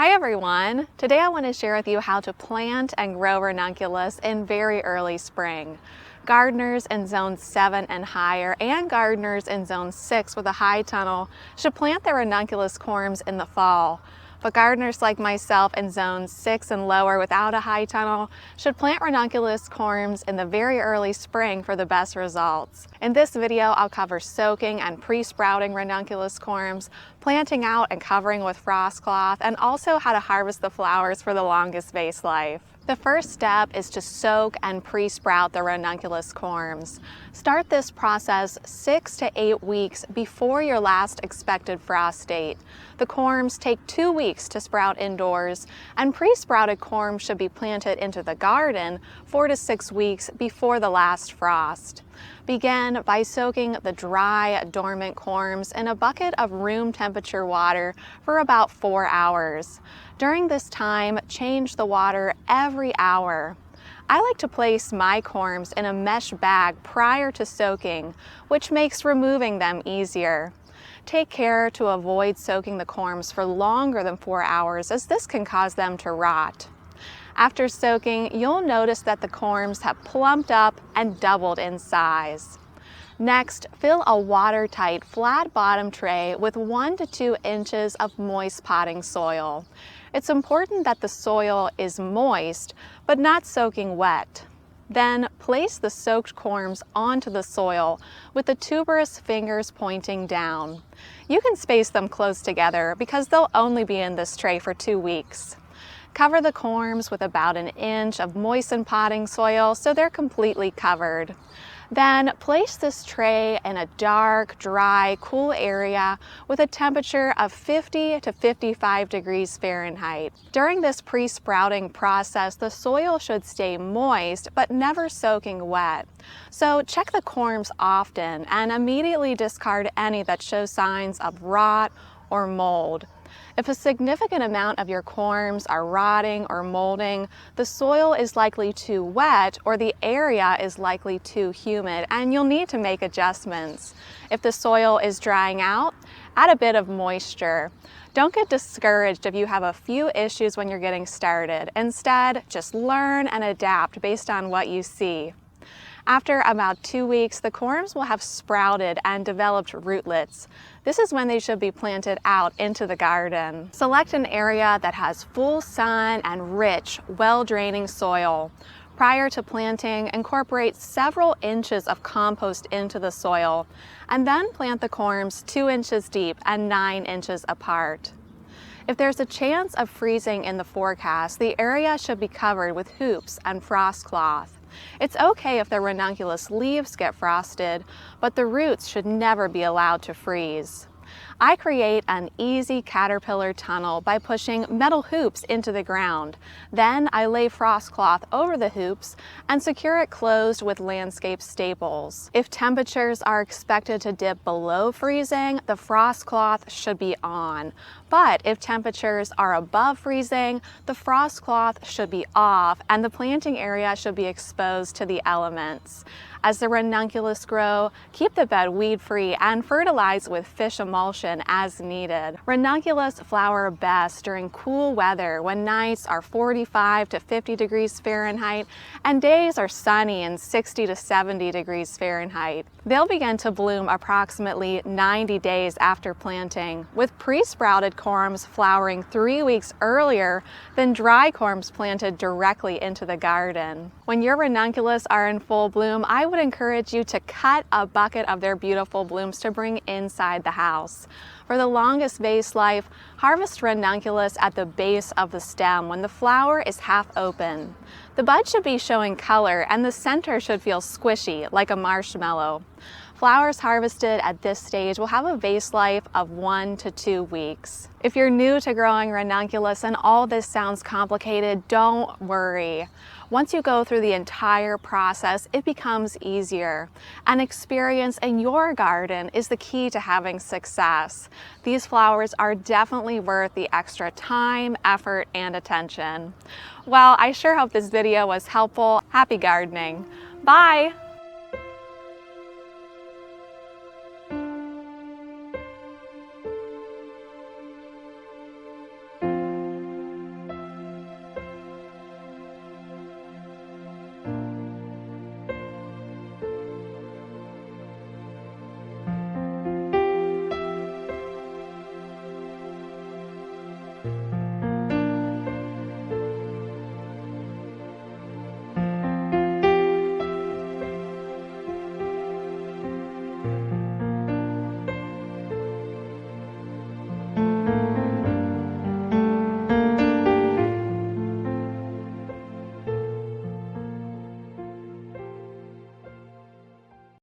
Hi everyone! Today I want to share with you how to plant and grow ranunculus in very early spring. Gardeners in zone 7 and higher and gardeners in zone 6 with a high tunnel should plant their ranunculus corms in the fall. But gardeners like myself in zone 6 and lower without a high tunnel should plant ranunculus corms in the very early spring for the best results. In this video, I'll cover soaking and pre-sprouting ranunculus corms, planting out and covering with frost cloth, and also how to harvest the flowers for the longest vase life. The first step is to soak and pre-sprout the ranunculus corms. Start this process 6 to 8 weeks before your last expected frost date. The corms take 2 weeks to sprout indoors, and pre-sprouted corms should be planted into the garden 4 to 6 weeks before the last frost. Begin by soaking the dry, dormant corms in a bucket of room temperature water for about 4 hours. During this time, change the water every hour. I like to place my corms in a mesh bag prior to soaking, which makes removing them easier. Take care to avoid soaking the corms for longer than 4 hours, as this can cause them to rot. After soaking, you'll notice that the corms have plumped up and doubled in size. Next, fill a watertight, flat-bottom tray with 1 to 2 inches of moist potting soil. It's important that the soil is moist, but not soaking wet. Then, place the soaked corms onto the soil with the tuberous fingers pointing down. You can space them close together because they'll only be in this tray for 2 weeks. Cover the corms with about 1 inch of moistened potting soil so they're completely covered. Then place this tray in a dark, dry, cool area with a temperature of 50 to 55 degrees Fahrenheit. During this pre-sprouting process, the soil should stay moist but never soaking wet. So check the corms often and immediately discard any that show signs of rot or mold. If a significant amount of your corms are rotting or molding, the soil is likely too wet or the area is likely too humid, and you'll need to make adjustments. If the soil is drying out, add a bit of moisture. Don't get discouraged if you have a few issues when you're getting started. Instead, just learn and adapt based on what you see. After about 2 weeks, the corms will have sprouted and developed rootlets. This is when they should be planted out into the garden. Select an area that has full sun and rich, well-draining soil. Prior to planting, incorporate several inches of compost into the soil, and then plant the corms 2 inches deep and 9 inches apart. If there's a chance of freezing in the forecast, the area should be covered with hoops and frost cloth. It's okay if the ranunculus leaves get frosted, but the roots should never be allowed to freeze. I create an easy caterpillar tunnel by pushing metal hoops into the ground. Then I lay frost cloth over the hoops and secure it closed with landscape staples. If temperatures are expected to dip below freezing, the frost cloth should be on. But if temperatures are above freezing, the frost cloth should be off and the planting area should be exposed to the elements. As the ranunculus grow, keep the bed weed-free and fertilize with fish emulsion as needed. Ranunculus flower best during cool weather when nights are 45 to 50 degrees Fahrenheit and days are sunny and 60 to 70 degrees Fahrenheit. They'll begin to bloom approximately 90 days after planting, with pre-sprouted corms flowering 3 weeks earlier than dry corms planted directly into the garden. When your ranunculus are in full bloom, I would encourage you to cut a bucket of their beautiful blooms to bring inside the house. For the longest vase life, harvest ranunculus at the base of the stem when the flower is half open. The bud should be showing color and the center should feel squishy, like a marshmallow. Flowers harvested at this stage will have a vase life of 1 to 2 weeks. If you're new to growing ranunculus and all this sounds complicated, don't worry. Once you go through the entire process, it becomes easier. And experience in your garden is the key to having success. These flowers are definitely worth the extra time, effort, and attention. Well, I sure hope this video was helpful. Happy gardening. Bye!